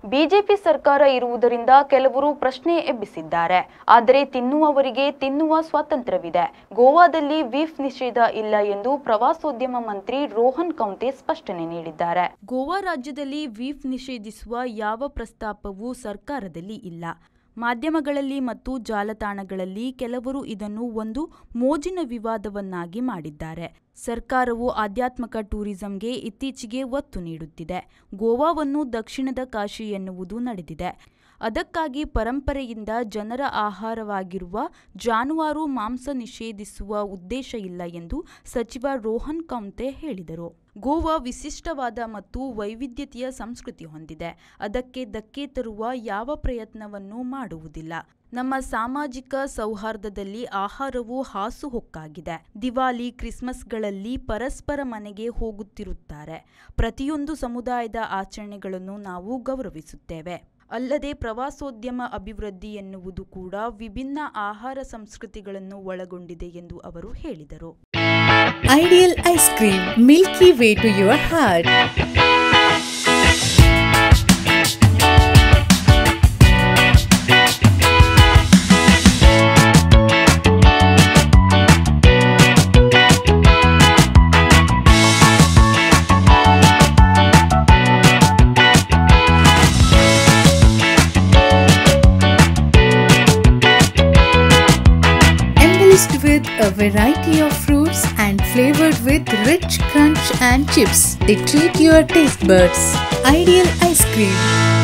BJP ಸರ್ಕಾರ ಇರುವುದರಿಂದ ಕೆಲವರು ಪ್ರಶ್ನೆ ಎಬ್ಬಿಸಿದ್ದಾರೆ. ಆದರೆ ತಿನ್ನುವವರಿಗೆ ತಿನ್ನುವ ಸ್ವಾತಂತ್ರ್ಯವಿದೆ. ಗೋವಾದಲ್ಲಿ ಬೀಫ್ ನಿಷೇಧ ಇಲ್ಲ ಎಂದು ಪ್ರವಾಸೋದ್ಯಮ ಮಂತ್ರಿ ರೋಹನ್ ಕೌಂತೆ ಸ್ಪಷ್ಟನೆ ನೀಡಿದ್ದಾರೆ. ಗೋವಾ ರಾಜ್ಯದಲ್ಲಿ ಬೀಫ್ ನಿಷೇಧಿಸುವ ಯಾವ ಪ್ರಸ್ತಾಪವೂ ಸರ್ಕಾರದಲ್ಲಿ ಇಲ್ಲ. ಮಾಧ್ಯಮಗಳಲ್ಲಿ ಮತ್ತು ಜಾಲತಾಣಗಳಲ್ಲಿ ಕೆಲವರು ಇದನ್ನು ಒಂದು ಮೋಜಿನ ವಿವಾದವನ್ನಾಗಿ ಮಾಡಿದ್ದಾರೆ. ಸರ್ಕಾರವು ಆಧ್ಯಾತ್ಮಿಕ ಟೂರಿಸಂಗೆ ಇತ್ತೀಚೆಗೆ ಒತ್ತು ನೀಡುತ್ತಿದೆ. ಗೋವಾವನ್ನು ದಕ್ಷಿಣದ ಕಾಶಿ ಎನ್ನುವುದು ನಡೆದಿದೆ. ಅದಕ್ಕಾಗಿ ಪರಂಪರೆಯಿಂದ ಜನರ ಆಹಾರವಾಗಿರುವ ಜಾನುವಾರು ಮಾಂಸ ನಿಷೇಧಿಸುವ ಉದ್ದೇಶ ಇಲ್ಲ ಎಂದು ಸಚಿವ ರೋಹನ್ ಕೌಂತೆ ಹೇಳಿದರು. ಗೋವಾ ವಿಶಿಷ್ಟವಾದ ಮತ್ತು ವೈವಿಧ್ಯತೆಯ ಸಂಸ್ಕೃತಿ ಹೊಂದಿದೆ. ಅದಕ್ಕೆ ಧಕ್ಕೆ ತರುವ ಯಾವ ಪ್ರಯತ್ನವನ್ನೂ ಮಾಡುವುದಿಲ್ಲ. ನಮ್ಮ ಸಾಮಾಜಿಕ ಸೌಹಾರ್ದದಲ್ಲಿ ಆಹಾರವು ಹಾಸುಹೊಕ್ಕಾಗಿದೆ. ದಿವಾಲಿ, ಕ್ರಿಸ್ಮಸ್ಗಳಲ್ಲಿ ಪರಸ್ಪರ ಮನೆಗೆ ಹೋಗುತ್ತಿರುತ್ತಾರೆ. ಪ್ರತಿಯೊಂದು ಸಮುದಾಯದ ಆಚರಣೆಗಳನ್ನು ನಾವು ಗೌರವಿಸುತ್ತೇವೆ. ಅಲ್ಲದೆ ಪ್ರವಾಸೋದ್ಯಮ ಅಭಿವೃದ್ಧಿ ಎನ್ನುವುದು ಕೂಡ ವಿಭಿನ್ನ ಆಹಾರ ಸಂಸ್ಕೃತಿಗಳನ್ನು ಒಳಗೊಂಡಿದೆ ಎಂದು ಅವರು ಹೇಳಿದರು. Ideal ice cream, milky way to your heart. With a variety of fruits and flavored with rich crunch and chips, they treat your taste buds. Ideal ice cream.